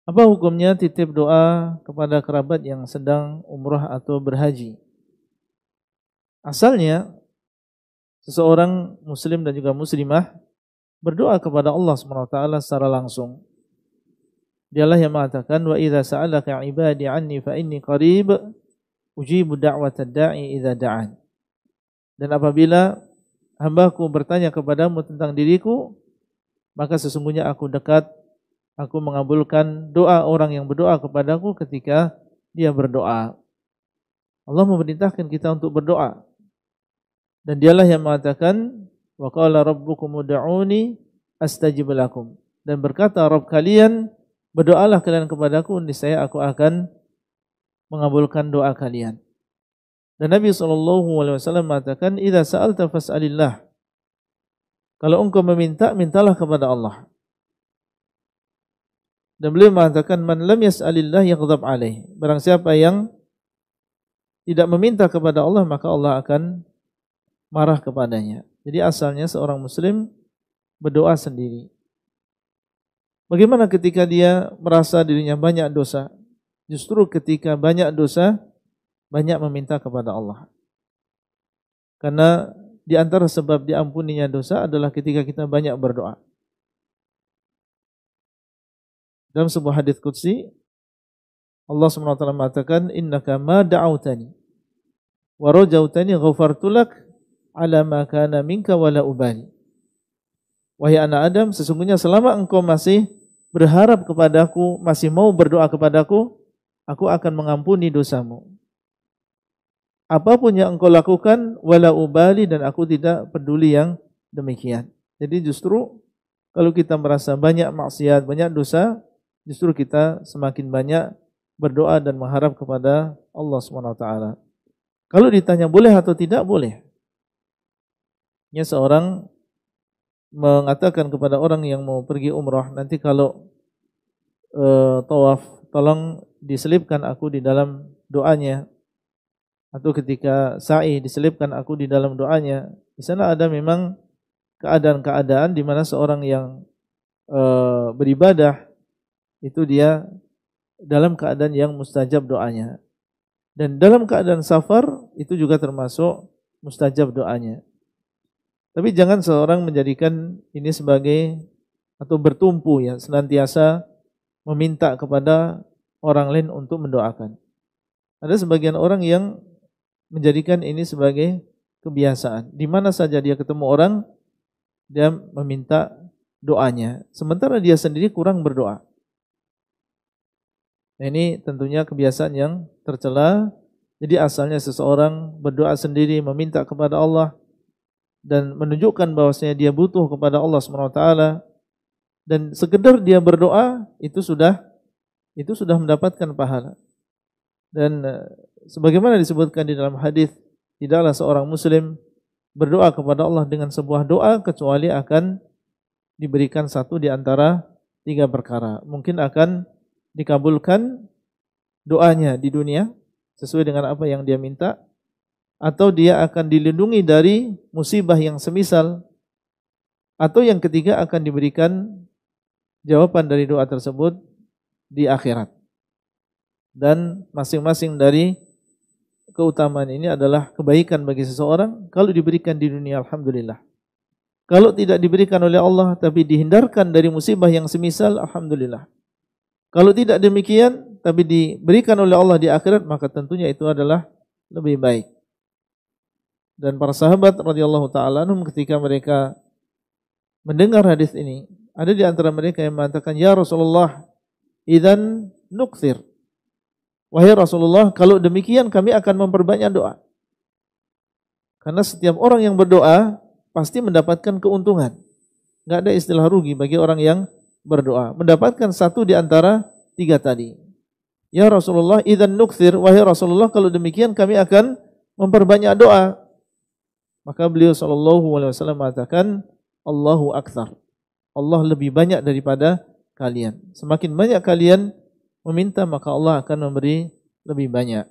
Apa hukumnya titip doa kepada kerabat yang sedang umrah atau berhaji? Asalnya seseorang muslim dan juga muslimah berdoa kepada Allah SWT secara langsung. Dialah yang mengatakan, wa idza sa'alaka 'ibadi 'anni fa inni qarib ujibu da'watad da'i idza da'an. Dan apabila hambaku bertanya kepadamu tentang diriku, maka sesungguhnya aku dekat, aku mengabulkan doa orang yang berdoa kepadaku ketika dia berdoa. Allah memerintahkan kita untuk berdoa. Dan dialah yang mengatakan, wa qala rabbukum ud'uni astajib lakum. Dan berkata Rabb kalian, berdoalah kalian kepadaku, niscaya aku akan mengabulkan doa kalian. Dan Nabi SAW mengatakan, idza sa'alta fas'alillah. Kalau engkau meminta, mintalah kepada Allah. Dan beliau mengatakan, man lam yas'alillah yaghdab alaih. Barang siapa yang tidak meminta kepada Allah, maka Allah akan marah kepadanya. Jadi asalnya seorang muslim berdoa sendiri. Bagaimana ketika dia merasa dirinya banyak dosa? Justru ketika banyak dosa, banyak meminta kepada Allah. Karena di antara sebab diampuninya dosa adalah ketika kita banyak berdoa. Dalam sebuah hadits qudsi, Allah SWT mengatakan, innaka ma da'autani wa rajautani ghafartu lak ala ma kana minka wala ubali. Wahai anak Adam, sesungguhnya selama engkau masih berharap kepadaku, masih mau berdoa kepadaku, aku akan mengampuni dosamu. Apapun yang engkau lakukan, wala ubali, dan aku tidak peduli yang demikian. Jadi justru kalau kita merasa banyak maksiat, banyak dosa, justru kita semakin banyak berdoa dan mengharap kepada Allah SWT. Kalau ditanya boleh atau tidak, boleh. Ya, seorang mengatakan kepada orang yang mau pergi umrah, nanti kalau tawaf, tolong diselipkan aku di dalam doanya. Atau ketika sa'i, diselipkan aku di dalam doanya. Di sana ada memang keadaan-keadaan di mana seorang yang beribadah itu dia dalam keadaan yang mustajab doanya. Dan dalam keadaan safar itu juga termasuk mustajab doanya. Tapi jangan seorang menjadikan ini sebagai atau bertumpu ya, senantiasa meminta kepada orang lain untuk mendoakan. Ada sebagian orang yang menjadikan ini sebagai kebiasaan. Di mana saja dia ketemu orang, dia meminta doanya. Sementara dia sendiri kurang berdoa. Nah, ini tentunya kebiasaan yang tercela. Jadi asalnya seseorang berdoa sendiri, meminta kepada Allah, dan menunjukkan bahwasanya dia butuh kepada Allah SWT, dan sekedar dia berdoa itu sudah mendapatkan pahala. Dan sebagaimana disebutkan di dalam hadis, tidaklah seorang muslim berdoa kepada Allah dengan sebuah doa kecuali akan diberikan satu di antara 3 perkara. Mungkin akan dikabulkan doanya di dunia sesuai dengan apa yang dia minta, atau dia akan dilindungi dari musibah yang semisal, atau yang ketiga akan diberikan jawaban dari doa tersebut di akhirat. Dan masing-masing dari keutamaan ini adalah kebaikan bagi seseorang. Kalau diberikan di dunia, alhamdulillah. Kalau tidak diberikan oleh Allah tapi dihindarkan dari musibah yang semisal, alhamdulillah. Kalau tidak demikian tapi diberikan oleh Allah di akhirat, maka tentunya itu adalah lebih baik. Dan para sahabat radhiyallahu taala anhum ketika mereka mendengar hadis ini, ada di antara mereka yang mengatakan, ya Rasulullah, idzan nukthir. Wahai Rasulullah, kalau demikian kami akan memperbanyak doa. Karena setiap orang yang berdoa pasti mendapatkan keuntungan. Enggak ada istilah rugi bagi orang yang berdoa. Mendapatkan satu di antara 3 tadi. Ya Rasulullah, idzan nukthir. Wahai Rasulullah, kalau demikian kami akan memperbanyak doa. Maka beliau SAW mengatakan, Allahu aktsar. Allah lebih banyak daripada kalian. Semakin banyak kalian meminta, maka Allah akan memberi lebih banyak.